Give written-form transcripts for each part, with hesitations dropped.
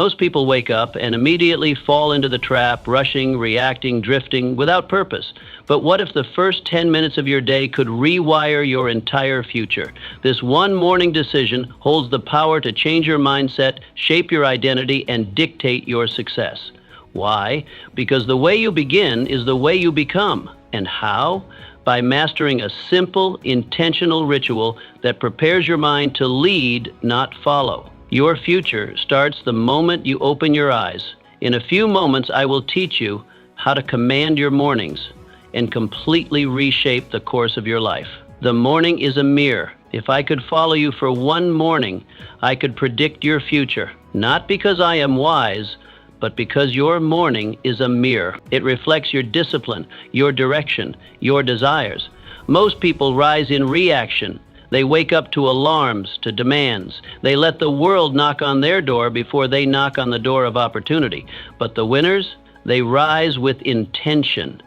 Most people wake up and immediately fall into the trap, rushing, reacting, drifting, without purpose. But what if the first 10 minutes of your day could rewire your entire future? This one morning decision holds the power to change your mindset, shape your identity, and dictate your success. Why? Because the way you begin is the way you become. And how? By mastering a simple, intentional ritual that prepares your mind to lead, not follow. Your future starts the moment you open your eyes. In a few moments, I will teach you how to command your mornings and completely reshape the course of your life. The morning is a mirror. If I could follow you for one morning, I could predict your future. Not because I am wise, but because your morning is a mirror. It reflects your discipline, your direction, your desires. Most people rise in reaction. They wake up to alarms, to demands. They let the world knock on their door before they knock on the door of opportunity. But the winners, they rise with intention.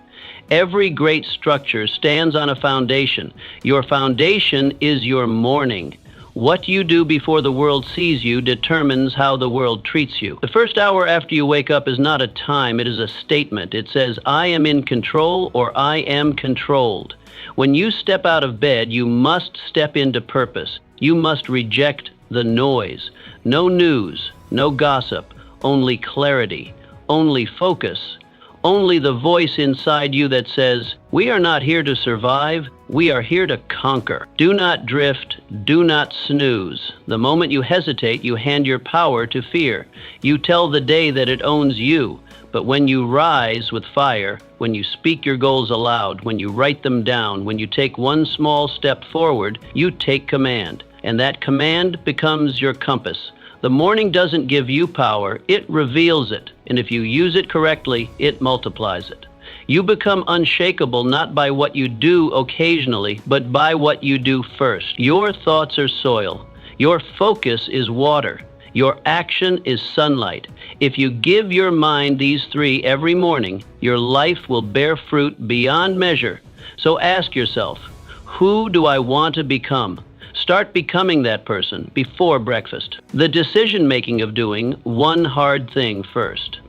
Every great structure stands on a foundation. Your foundation is your morning. What you do before the world sees you determines how the world treats you. The first hour after you wake up is not a time, it is a statement. It says, I am in control or I am controlled. When you step out of bed, you must step into purpose. You must reject the noise. No news, no gossip, only clarity, only focus, only the voice inside you that says, we are not here to survive, we are here to conquer. Do not drift, do not snooze. The moment you hesitate, you hand your power to fear. You tell the day that it owns you. But when you rise with fire, when you speak your goals aloud, when you write them down, when you take one small step forward, you take command. And that command becomes your compass. The morning doesn't give you power, it reveals it. And if you use it correctly, it multiplies it. You become unshakable not by what you do occasionally, but by what you do first. Your thoughts are soil. Your focus is water. Your action is sunlight. If you give your mind these three every morning, your life will bear fruit beyond measure. So ask yourself, who do I want to become? Start becoming that person before breakfast. The decision-making of doing one hard thing first.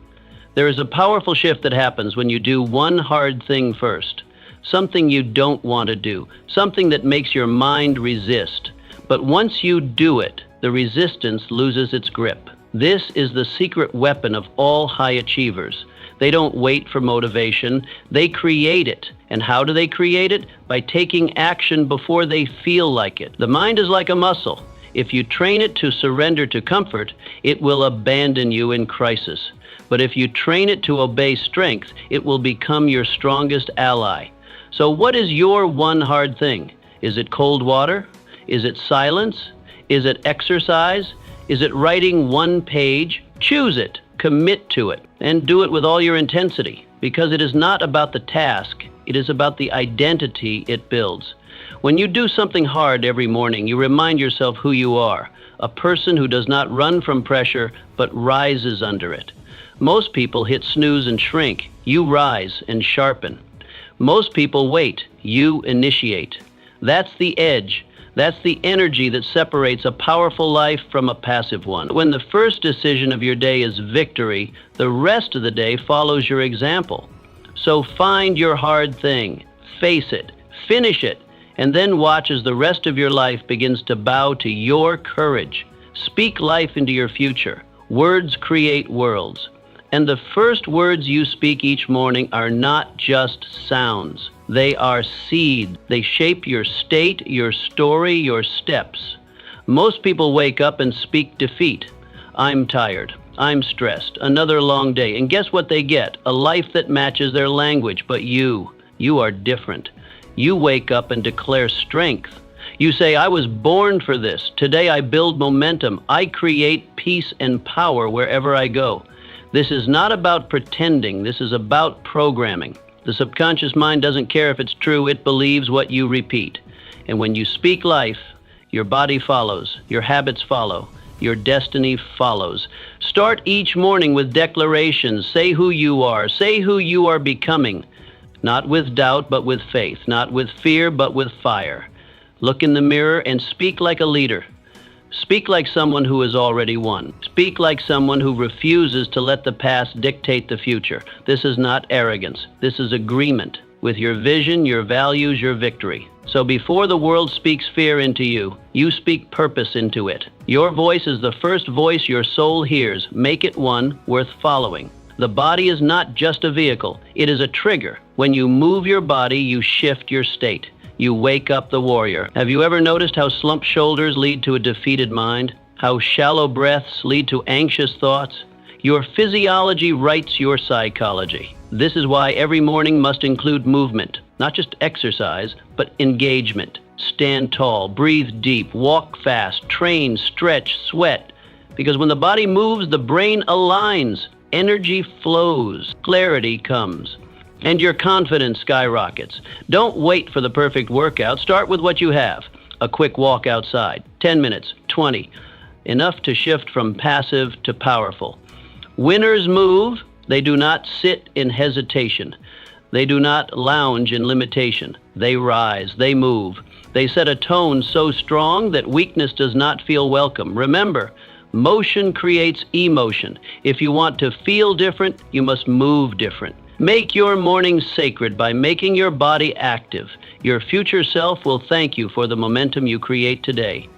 There is a powerful shift that happens when you do one hard thing first. Something you don't want to do, something that makes your mind resist. But once you do it, the resistance loses its grip. This is the secret weapon of all high achievers. They don't wait for motivation, they create it. And how do they create it? By taking action before they feel like it. The mind is like a muscle. If you train it to surrender to comfort, it will abandon you in crisis. But if you train it to obey strength, it will become your strongest ally. So what is your one hard thing? Is it cold water? Is it silence? Is it exercise? Is it writing one page? Choose it, commit to it, and do it with all your intensity, because it is not about the task, it is about the identity it builds. When you do something hard every morning, you remind yourself who you are, a person who does not run from pressure, but rises under it. Most people hit snooze and shrink. You rise and sharpen. Most people wait. You initiate. That's the edge. That's the energy that separates a powerful life from a passive one. When the first decision of your day is victory, the rest of the day follows your example. So find your hard thing, face it, finish it, and then watch as the rest of your life begins to bow to your courage. Speak life into your future. Words create worlds. And the first words you speak each morning are not just sounds. They are seed. They shape your state, your story, your steps. Most people wake up and speak defeat. I'm tired. I'm stressed. Another long day. And guess what they get? A life that matches their language. But you are different. You wake up and declare strength. You say, I was born for this. Today I build momentum. I create peace and power wherever I go. This is not about pretending. This is about programming. The subconscious mind doesn't care if it's true. It believes what you repeat. And when you speak life, your body follows, your habits follow, your destiny follows. Start each morning with declarations. Say who you are. Say who you are becoming. Not with doubt, but with faith. Not with fear, but with fire. Look in the mirror and speak like a leader. Speak like someone who has already won. Speak like someone who refuses to let the past dictate the future. This is not arrogance. This is agreement with your vision, your values, your victory. So before the world speaks fear into you, you speak purpose into it. Your voice is the first voice your soul hears. Make it one worth following. The body is not just a vehicle. It is a trigger. When you move your body, you shift your state. You wake up the warrior. Have you ever noticed how slumped shoulders lead to a defeated mind? How shallow breaths lead to anxious thoughts? Your physiology writes your psychology. This is why every morning must include movement, not just exercise, but engagement. Stand tall, breathe deep, walk fast, train, stretch, sweat. Because when the body moves, the brain aligns, energy flows, clarity comes, and your confidence skyrockets. Don't wait for the perfect workout. Start with what you have. A quick walk outside, 10 minutes, 20, enough to shift from passive to powerful. Winners move. They do not sit in hesitation. They do not lounge in limitation. They rise, they move. They set a tone so strong that weakness does not feel welcome. Remember, motion creates emotion. If you want to feel different, you must move different. Make your morning sacred by making your body active. Your future self will thank you for the momentum you create today.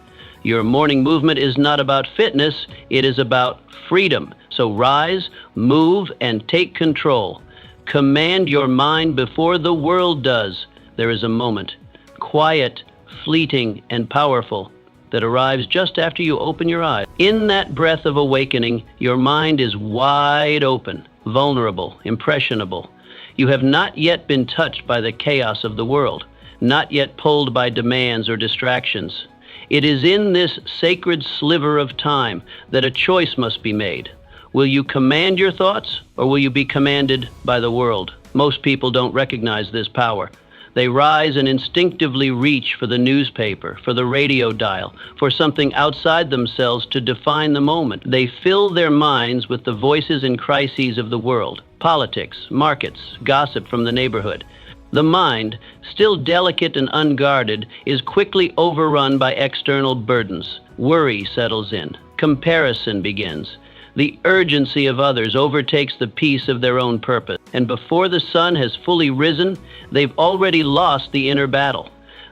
Your morning movement is not about fitness, it is about freedom. So rise, move, and take control. Command your mind before the world does. There is a moment, quiet, fleeting, and powerful, that arrives just after you open your eyes. In that breath of awakening, your mind is wide open, vulnerable, impressionable. You have not yet been touched by the chaos of the world, not yet pulled by demands or distractions. It is in this sacred sliver of time that a choice must be made. Will you command your thoughts, or will you be commanded by the world? Most people don't recognize this power. They rise and instinctively reach for the newspaper, for the radio dial, for something outside themselves to define the moment. They fill their minds with the voices and crises of the world, politics, markets, gossip from the neighborhood. The mind, still delicate and unguarded, is quickly overrun by external burdens. Worry settles in. Comparison begins. The urgency of others overtakes the peace of their own purpose. And before the sun has fully risen, they've already lost the inner battle.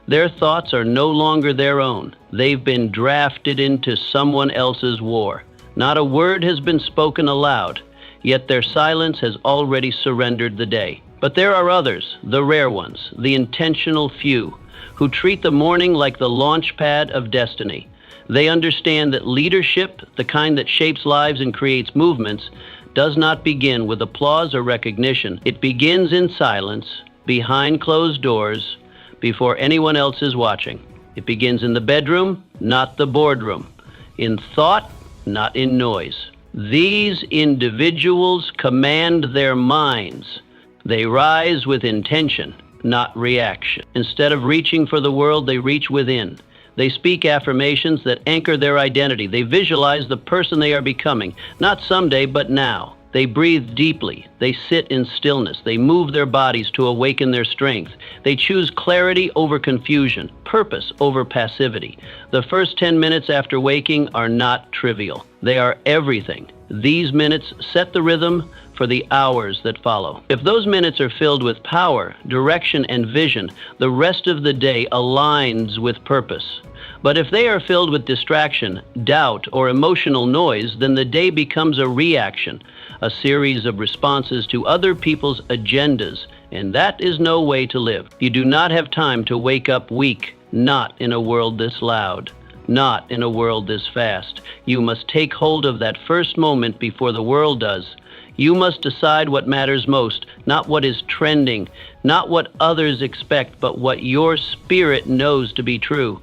Their thoughts are no longer their own. They've been drafted into someone else's war. Not a word has been spoken aloud, yet their silence has already surrendered the day. But there are others, the rare ones, the intentional few, who treat the morning like the launch pad of destiny. They understand that leadership, the kind that shapes lives and creates movements, does not begin with applause or recognition. It begins in silence, behind closed doors, before anyone else is watching. It begins in the bedroom, not the boardroom. In thought, not in noise. These individuals command their minds. They rise with intention, not reaction. Instead of reaching for the world, they reach within. They speak affirmations that anchor their identity. They visualize the person they are becoming, not someday, but now. They breathe deeply. They sit in stillness. They move their bodies to awaken their strength. They choose clarity over confusion, purpose over passivity. The first 10 minutes after waking are not trivial. They are everything. These minutes set the rhythm for the hours that follow. If those minutes are filled with power, direction, and vision, the rest of the day aligns with purpose. But if they are filled with distraction, doubt, or emotional noise, then the day becomes a reaction, a series of responses to other people's agendas, and that is no way to live. You do not have time to wake up weak, not in a world this loud, not in a world this fast. You must take hold of that first moment before the world does. You must decide what matters most, not what is trending, not what others expect, but what your spirit knows to be true.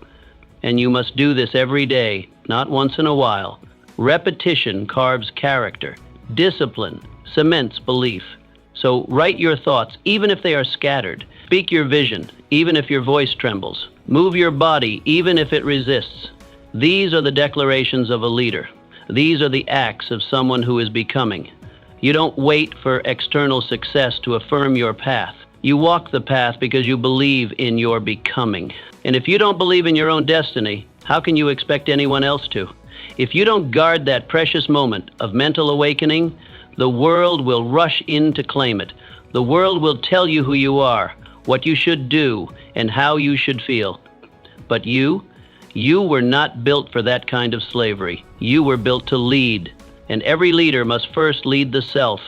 And you must do this every day, not once in a while. Repetition carves character. Discipline cements belief. So write your thoughts, even if they are scattered. Speak your vision, even if your voice trembles. Move your body, even if it resists. These are the declarations of a leader. These are the acts of someone who is becoming. You don't wait for external success to affirm your path. You walk the path because you believe in your becoming. And if you don't believe in your own destiny, How can you expect anyone else to? If you don't guard that precious moment of mental awakening, the world will rush in to claim it. The world will tell you who you are, what you should do, and how you should feel. But you were not built for that kind of slavery. You were built to lead, and every leader must first lead the self.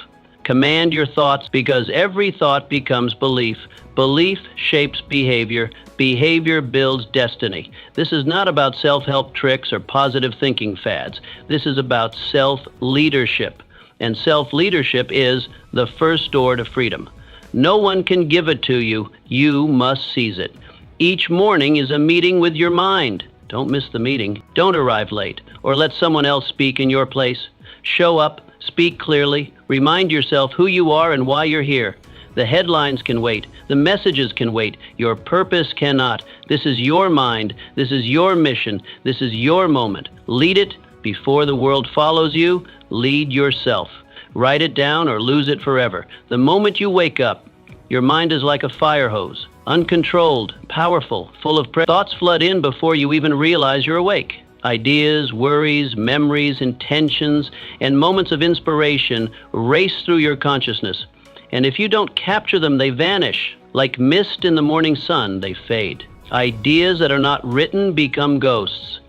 Command your thoughts, because every thought becomes belief. Belief shapes behavior. Behavior builds destiny. This is not about self-help tricks or positive thinking fads. This is about self-leadership. And self-leadership is the first door to freedom. No one can give it to you. You must seize it. Each morning is a meeting with your mind. Don't miss the meeting. Don't arrive late or let someone else speak in your place. Show up, speak clearly, remind yourself who you are and why you're here. The headlines can wait. The messages can wait. Your purpose cannot. This is your mind. This is your mission. This is your moment. Lead it before the world follows you. Lead yourself. Write it down or lose it forever. The moment you wake up, your mind is like a fire hose, uncontrolled, powerful, full of thoughts flood in before you even realize you're awake. Ideas, worries, memories, intentions, and moments of inspiration race through your consciousness. And if you don't capture them, they vanish. Like mist in the morning sun, they fade. Ideas that are not written become ghosts.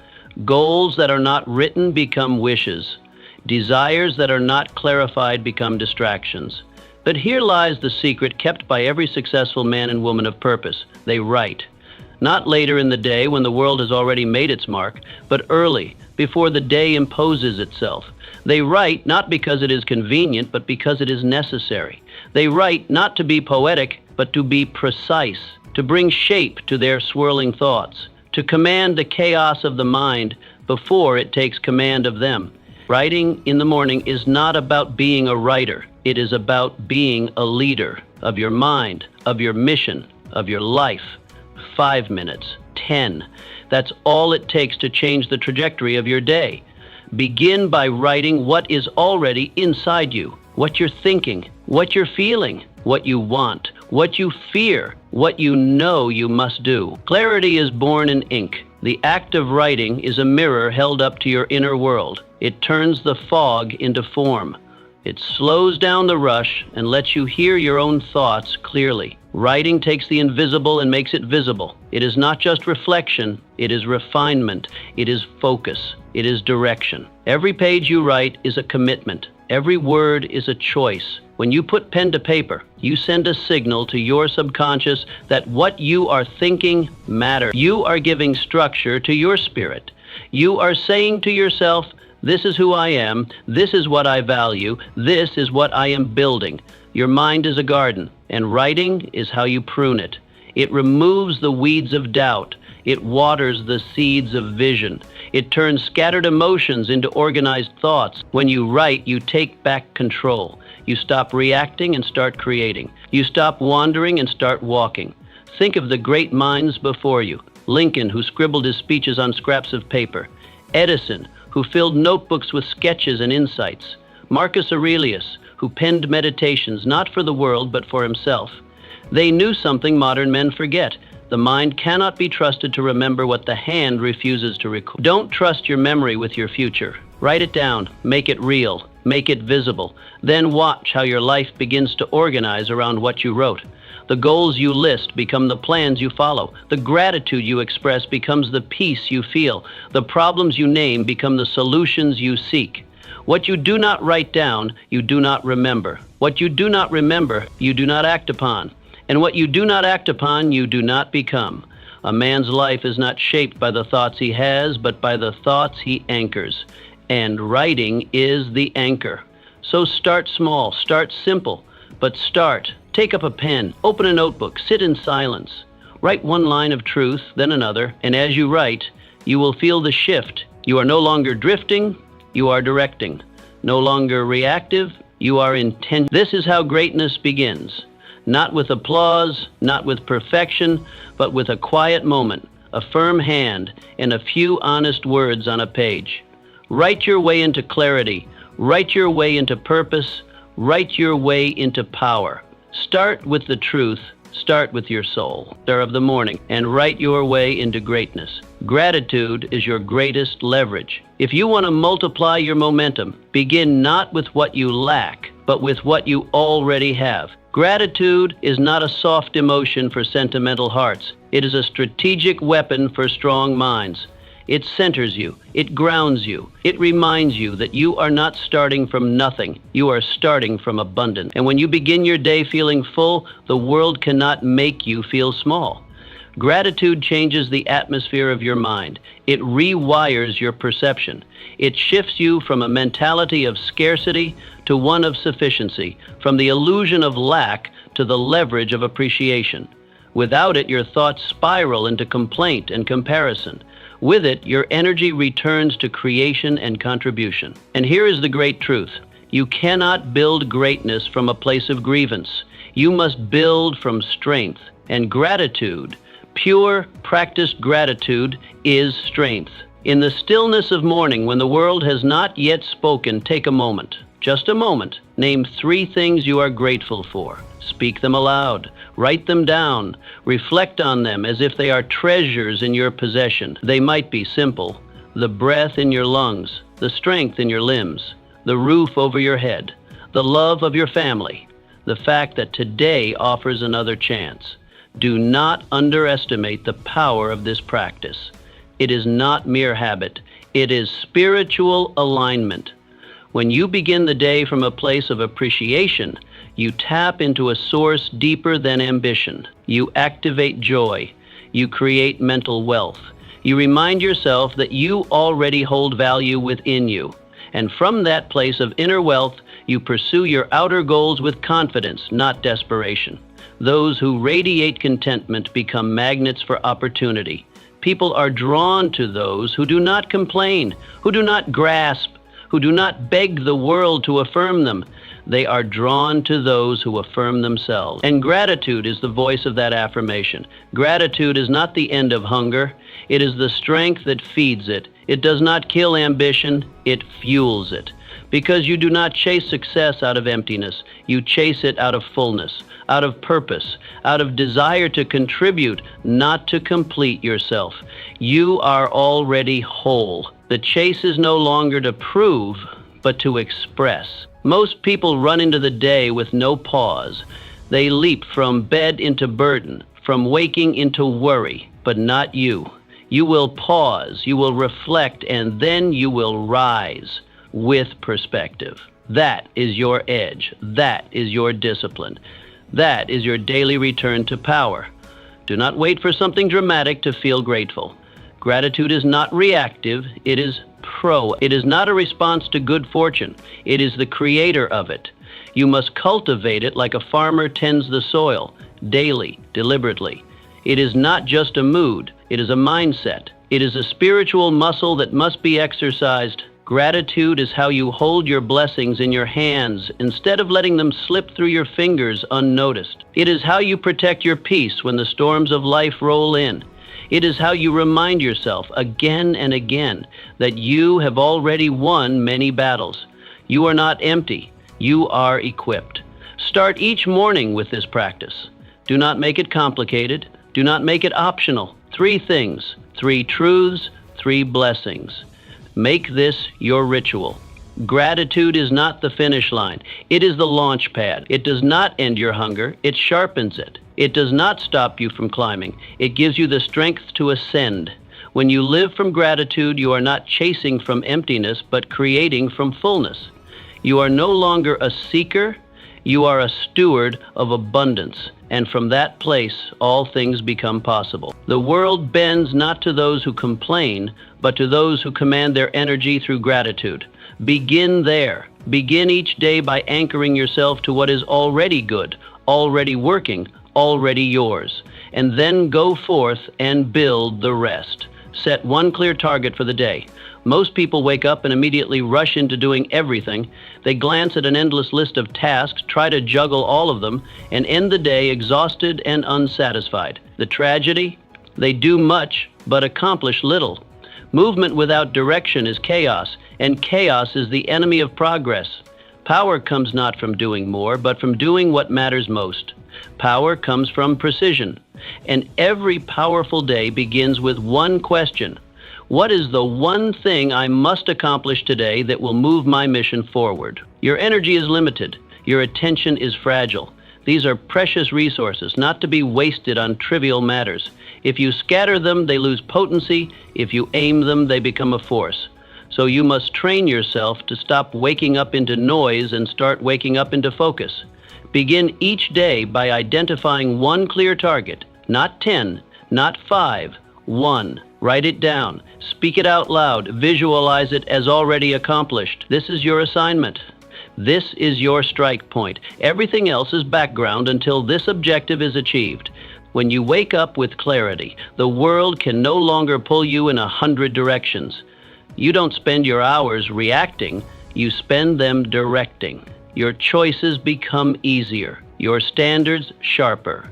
Goals that are not written become wishes. Desires that are not clarified become distractions. But here lies the secret kept by every successful man and woman of purpose. They write. Not later in the day when the world has already made its mark, but early, before the day imposes itself. They write not because it is convenient, but because it is necessary. They write not to be poetic, but to be precise, to bring shape to their swirling thoughts, to command the chaos of the mind before it takes command of them. Writing in the morning is not about being a writer. It is about being a leader of your mind, of your mission, of your life. 5 minutes, 10. That's all it takes to change the trajectory of your day. Begin by writing what is already inside you, what you're thinking, what you're feeling, what you want, what you fear, what you know you must do. Clarity is born in ink. The act of writing is a mirror held up to your inner world. It turns the fog into form. It slows down the rush and lets you hear your own thoughts clearly. Writing takes the invisible and makes it visible. It is not just reflection, it is refinement, it is focus, it is direction. Every page you write is a commitment. Every word is a choice. When you put pen to paper, you send a signal to your subconscious that what you are thinking matters. You are giving structure to your spirit. You are saying to yourself, this is who I am, this is what I value, this is what I am building. Your mind is a garden, and writing is how you prune it. It removes the weeds of doubt. It waters the seeds of vision. It turns scattered emotions into organized thoughts. When you write, you take back control. You stop reacting and start creating. You stop wandering and start walking. Think of the great minds before you. Lincoln, who scribbled his speeches on scraps of paper. Edison, who filled notebooks with sketches and insights. Marcus Aurelius, who penned meditations not for the world but for himself. They knew something modern men forget. The mind cannot be trusted to remember what the hand refuses to record. Don't trust your memory with your future. Write it down, make it real, make it visible. Then watch how your life begins to organize around what you wrote. The goals you list become the plans you follow. The gratitude you express becomes the peace you feel. The problems you name become the solutions you seek. What you do not write down, you do not remember. What you do not remember, you do not act upon. And what you do not act upon, you do not become. A man's life is not shaped by the thoughts he has, but by the thoughts he anchors. And writing is the anchor. So start small, start simple, but start. Take up a pen, open a notebook, sit in silence. Write one line of truth, then another, and as you write, you will feel the shift. You are no longer drifting, you are directing. No longer reactive, you are intent. This is how greatness begins. Not with applause, not with perfection, but with a quiet moment, a firm hand, and a few honest words on a page. Write your way into clarity. Write your way into purpose. Write your way into power. Start with the truth. Start with your soul. Star of the morning, and write your way into greatness. Gratitude is your greatest leverage. If you want to multiply your momentum, begin not with what you lack, but with what you already have. Gratitude is not a soft emotion for sentimental hearts. It is a strategic weapon for strong minds. It centers you. It grounds you. It reminds you that you are not starting from nothing. You are starting from abundance. And when you begin your day feeling full, the world cannot make you feel small. Gratitude changes the atmosphere of your mind. It rewires your perception. It shifts you from a mentality of scarcity to one of sufficiency, from the illusion of lack to the leverage of appreciation. Without it, your thoughts spiral into complaint and comparison. With it, your energy returns to creation and contribution. And here is the great truth. You cannot build greatness from a place of grievance. You must build from strength. And gratitude, pure, practiced gratitude, is strength. In the stillness of morning, when the world has not yet spoken, take a moment. Just a moment. Name 3 things you are grateful for. Speak them aloud. Write them down. Reflect on them as if they are treasures in your possession. They might be simple. The breath in your lungs, the strength in your limbs, the roof over your head, the love of your family, the fact that today offers another chance. Do not underestimate the power of this practice. It is not mere habit. It is spiritual alignment. When you begin the day from a place of appreciation, you tap into a source deeper than ambition. You activate joy. You create mental wealth. You remind yourself that you already hold value within you. And from that place of inner wealth, you pursue your outer goals with confidence, not desperation. Those who radiate contentment become magnets for opportunity. People are drawn to those who do not complain, who do not grasp, who do not beg the world to affirm them. They are drawn to those who affirm themselves. And gratitude is the voice of that affirmation. Gratitude is not the end of hunger. It is the strength that feeds it. It does not kill ambition. It fuels it. Because you do not chase success out of emptiness. You chase it out of fullness, out of purpose, out of desire to contribute, not to complete yourself. You are already whole. The chase is no longer to prove, but to express. Most people run into the day with no pause. They leap from bed into burden, from waking into worry, but not you. You will pause, you will reflect, and then you will rise with perspective. That is your edge. That is your discipline. That is your daily return to power. Do not wait for something dramatic to feel grateful. Gratitude is not reactive, it is It is not a response to good fortune. It is the creator of it. You must cultivate it like a farmer tends the soil, daily, deliberately. It is not just a mood, it is a mindset. It is a spiritual muscle that must be exercised. Gratitude is how you hold your blessings in your hands instead of letting them slip through your fingers unnoticed. It is how you protect your peace when the storms of life roll in. It is how you remind yourself again and again that you have already won many battles. You are not empty. You are equipped. Start each morning with this practice. Do not make it complicated. Do not make it optional. 3 things, 3 truths, 3 blessings. Make this your ritual. Gratitude is not the finish line. It is the launch pad. It does not end your hunger. It sharpens it. It does not stop you from climbing. It gives you the strength to ascend. When you live from gratitude, you are not chasing from emptiness, but creating from fullness. You are no longer a seeker. You are a steward of abundance. And from that place, all things become possible. The world bends not to those who complain, but to those who command their energy through gratitude. Begin there. Begin each day by anchoring yourself to what is already good, already working, already yours. And then go forth and build the rest. Set one clear target for the day. Most people wake up and immediately rush into doing everything. They glance at an endless list of tasks, try to juggle all of them, and end the day exhausted and unsatisfied. The tragedy? They do much, but accomplish little. Movement without direction is chaos, and chaos is the enemy of progress. Power comes not from doing more, but from doing what matters most. Power comes from precision. And every powerful day begins with one question. What is the one thing I must accomplish today that will move my mission forward? Your energy is limited. Your attention is fragile. These are precious resources, not to be wasted on trivial matters. If you scatter them, they lose potency. If you aim them, they become a force. So you must train yourself to stop waking up into noise and start waking up into focus. Begin each day by identifying one clear target, not 10, not 5, 1. Write it down, speak it out loud, visualize it as already accomplished. This is your assignment. This is your strike point. Everything else is background until this objective is achieved. When you wake up with clarity, the world can no longer pull you in 100 directions. You don't spend your hours reacting, you spend them directing. Your choices become easier, your standards sharper.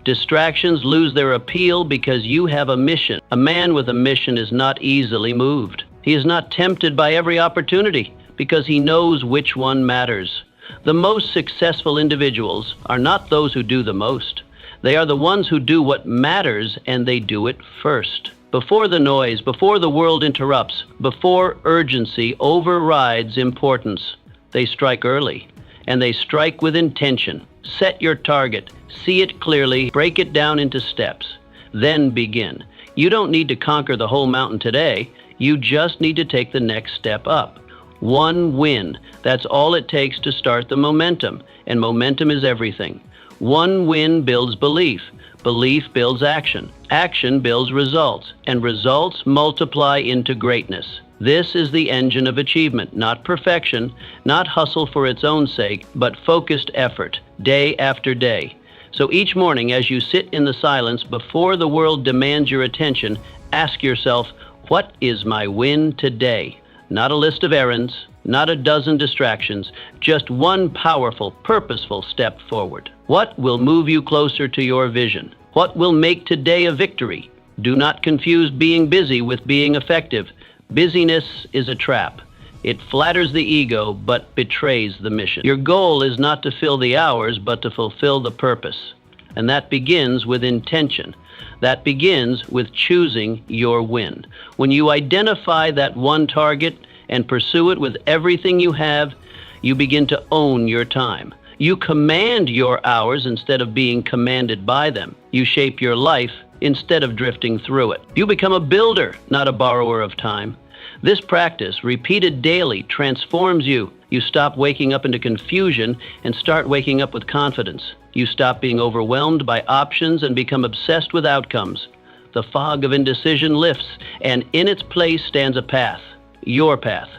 Distractions lose their appeal because you have a mission. A man with a mission is not easily moved. He is not tempted by every opportunity because he knows which one matters. The most successful individuals are not those who do the most. They are the ones who do what matters, and they do it first. Before the noise, before the world interrupts, before urgency overrides importance, they strike early, and they strike with intention. Set your target, see it clearly, break it down into steps, then begin. You don't need to conquer the whole mountain today, you just need to take the next step up. One win, that's all it takes to start the momentum, and momentum is everything. One win builds belief. Belief builds action. Action builds results, and results multiply into greatness. This is the engine of achievement, not perfection, not hustle for its own sake, but focused effort, day after day. So each morning, as you sit in the silence before the world demands your attention, ask yourself, what is my win today? Not a list of errands, not a dozen distractions, just one powerful, purposeful step forward. What will move you closer to your vision? What will make today a victory? Do not confuse being busy with being effective. Busyness is a trap. It flatters the ego, but betrays the mission. Your goal is not to fill the hours, but to fulfill the purpose. And that begins with intention. That begins with choosing your win. When you identify that one target and pursue it with everything you have, you begin to own your time. You command your hours instead of being commanded by them. You shape your life instead of drifting through it. You become a builder, not a borrower of time. This practice, repeated daily, transforms you. You stop waking up into confusion and start waking up with confidence. You stop being overwhelmed by options and become obsessed with outcomes. The fog of indecision lifts, and in its place stands a path, your path.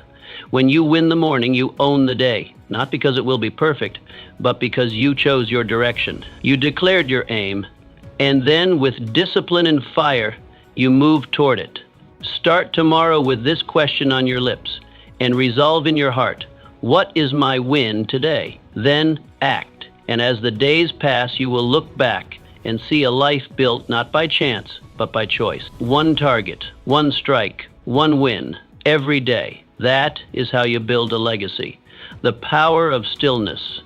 When you win the morning, you own the day, not because it will be perfect, but because you chose your direction. You declared your aim, and then with discipline and fire, you move toward it. Start tomorrow with this question on your lips, and resolve in your heart, what is my win today? Then act. And as the days pass, you will look back and see a life built not by chance, but by choice. One target, one strike, one win, every day. That is how you build a legacy. The power of stillness.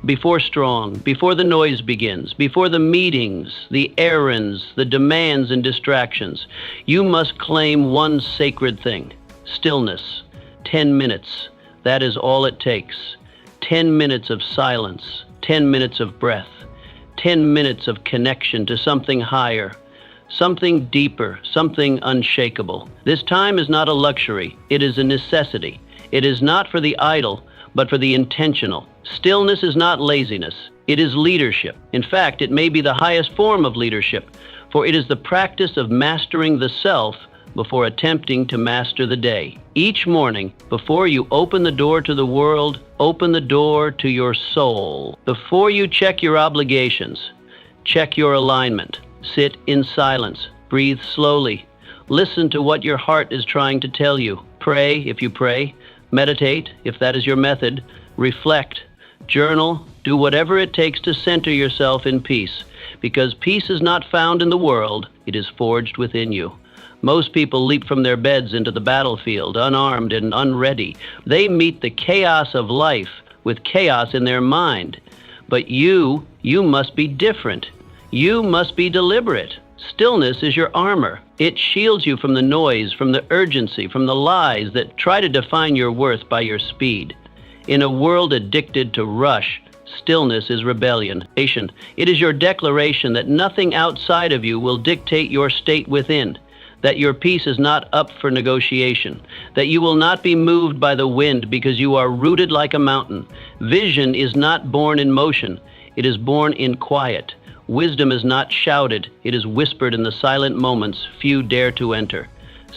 Before the noise begins, before the meetings, the errands, the demands and distractions, you must claim one sacred thing, stillness. 10 minutes, that is all it takes. 10 minutes of silence. 10 minutes of breath, 10 minutes of connection to something higher, something deeper, something unshakable. This time is not a luxury, it is a necessity. It is not for the idle, but for the intentional. Stillness is not laziness, it is leadership. In fact, it may be the highest form of leadership, for it is the practice of mastering the self before attempting to master the day. Each morning, before you open the door to the world, open the door to your soul. Before you check your obligations, check your alignment. Sit in silence. Breathe slowly. Listen to what your heart is trying to tell you. Pray if you pray. Meditate if that is your method. Reflect. Journal. Do whatever it takes to center yourself in peace, because peace is not found in the world, it is forged within you. Most people leap from their beds into the battlefield, unarmed and unready. They meet the chaos of life with chaos in their mind. But you must be different. You must be deliberate. Stillness is your armor. It shields you from the noise, from the urgency, from the lies that try to define your worth by your speed. In a world addicted to rush, stillness is rebellion. It is your declaration that nothing outside of you will dictate your state within, that your peace is not up for negotiation, that you will not be moved by the wind because you are rooted like a mountain. Vision is not born in motion, it is born in quiet. Wisdom is not shouted, it is whispered in the silent moments few dare to enter.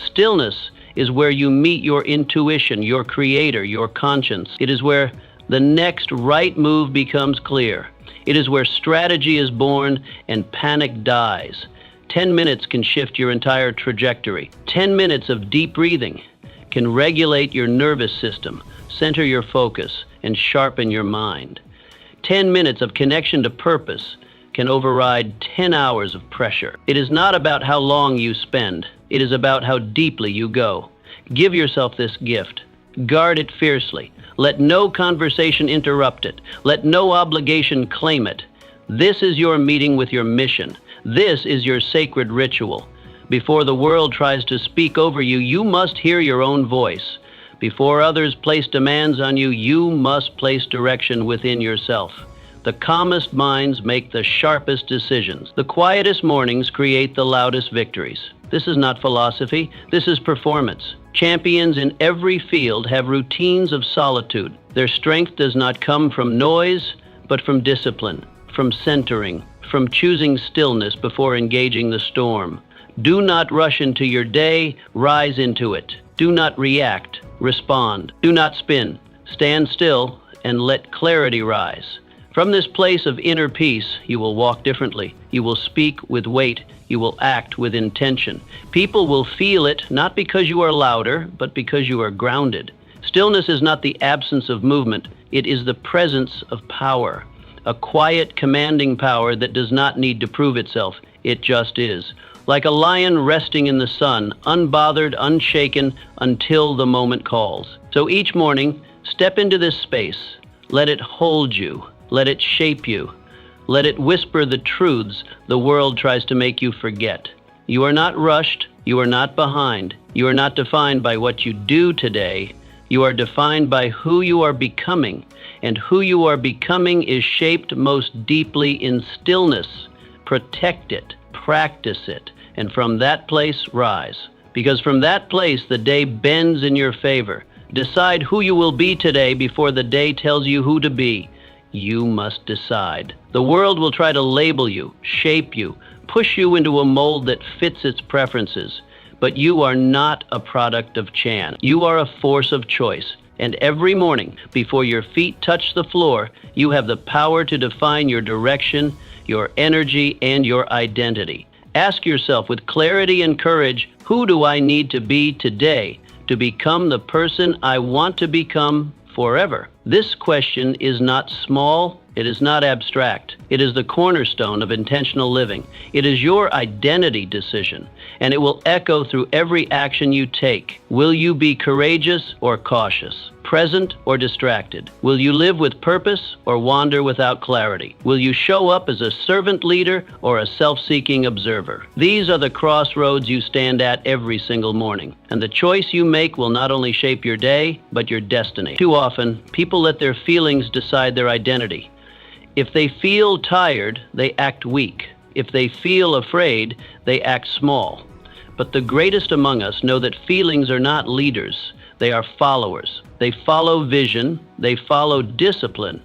Stillness is where you meet your intuition, your creator, your conscience. It is where the next right move becomes clear. It is where strategy is born and panic dies. 10 minutes can shift your entire trajectory. 10 minutes of deep breathing can regulate your nervous system, center your focus, and sharpen your mind. 10 minutes of connection to purpose can override 10 hours of pressure. It is not about how long you spend. It is about how deeply you go. Give yourself this gift. Guard it fiercely. Let no conversation interrupt it. Let no obligation claim it. This is your meeting with your mission. This is your sacred ritual. Before the world tries to speak over you, you must hear your own voice. Before others place demands on you, you must place direction within yourself. The calmest minds make the sharpest decisions. The quietest mornings create the loudest victories. This is not philosophy, this is performance. Champions in every field have routines of solitude. Their strength does not come from noise, but from discipline, from centering, from choosing stillness before engaging the storm. Do not rush into your day, rise into it. Do not react, respond. Do not spin. Stand still and let clarity rise. From this place of inner peace, you will walk differently. You will speak with weight. You will act with intention. People will feel it, not because you are louder, but because you are grounded. Stillness is not the absence of movement. It is the presence of power. A quiet, commanding power that does not need to prove itself. It just is. Like a lion resting in the sun, unbothered, unshaken, until the moment calls. So each morning, step into this space. Let it hold you. Let it shape you. Let it whisper the truths the world tries to make you forget. You are not rushed. You are not behind. You are not defined by what you do today. You are defined by who you are becoming. And who you are becoming is shaped most deeply in stillness. Protect it. Practice it. And from that place, rise. Because from that place, the day bends in your favor. Decide who you will be today before the day tells you who to be. You must decide. The world will try to label you, shape you, push you into a mold that fits its preferences. But you are not a product of chance. You are a force of choice. And every morning, before your feet touch the floor, you have the power to define your direction, your energy, and your identity. Ask yourself with clarity and courage, who do I need to be today to become the person I want to become forever? This question is not small, it is not abstract. It is the cornerstone of intentional living. It is your identity decision, and it will echo through every action you take. Will you be courageous or cautious? Present or distracted? Will you live with purpose or wander without clarity? Will you show up as a servant leader or a self-seeking observer? These are the crossroads you stand at every single morning, and the choice you make will not only shape your day, but your destiny. Too often, people let their feelings decide their identity. If they feel tired, they act weak. If they feel afraid, they act small. But the greatest among us know that feelings are not leaders. They are followers. They follow vision. They follow discipline.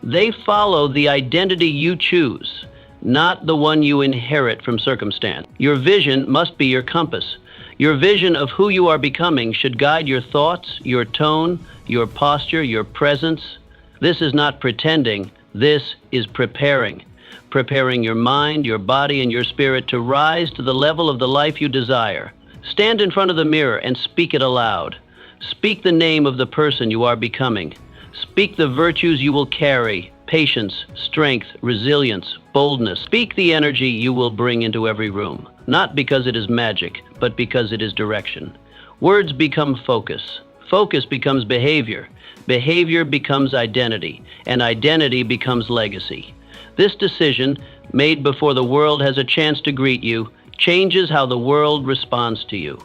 They follow the identity you choose, not the one you inherit from circumstance. Your vision must be your compass. Your vision of who you are becoming should guide your thoughts, your tone, your posture, your presence. This is not pretending. This is preparing. Preparing your mind, your body, and your spirit to rise to the level of the life you desire. Stand in front of the mirror and speak it aloud. Speak the name of the person you are becoming. Speak the virtues you will carry: patience, strength, resilience, boldness. Speak the energy you will bring into every room, not because it is magic, but because it is direction. Words become focus. Focus becomes behavior. behavior becomes identity, and identity becomes legacy. This decision, made before the world has a chance to greet you, changes how the world responds to you.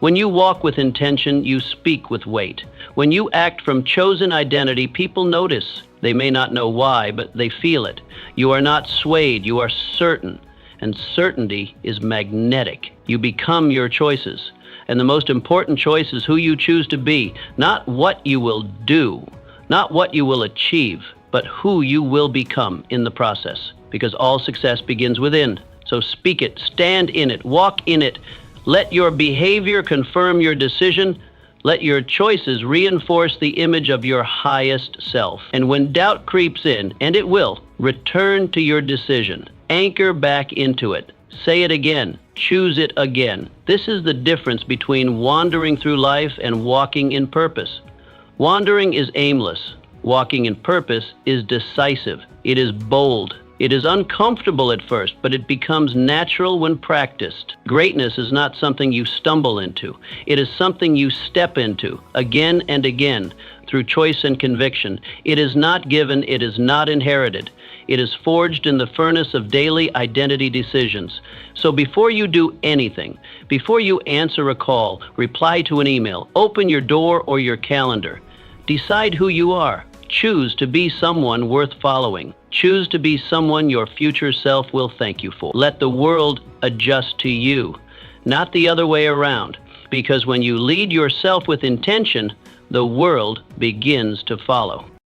When you walk with intention, you speak with weight. When you act from chosen identity, people notice. They may not know why, but they feel it. You are not swayed, you are certain. And certainty is magnetic. You become your choices. And the most important choice is who you choose to be, not what you will do, not what you will achieve, but who you will become in the process. Because all success begins within. So speak it, stand in it, walk in it. Let your behavior confirm your decision. Let your choices reinforce the image of your highest self. And when doubt creeps in, and it will, return to your decision. Anchor back into it. Say it again. Choose it again. This is the difference between wandering through life and walking in purpose. Wandering is aimless. Walking in purpose is decisive. It is bold. It is uncomfortable at first, but it becomes natural when practiced. Greatness is not something you stumble into. It is something you step into again and again through choice and conviction. It is not given, it is not inherited. It is forged in the furnace of daily identity decisions. So before you do anything, before you answer a call, reply to an email, open your door or your calendar, decide who you are. Choose to be someone worth following. Choose to be someone your future self will thank you for. Let the world adjust to you, not the other way around. Because when you lead yourself with intention, the world begins to follow.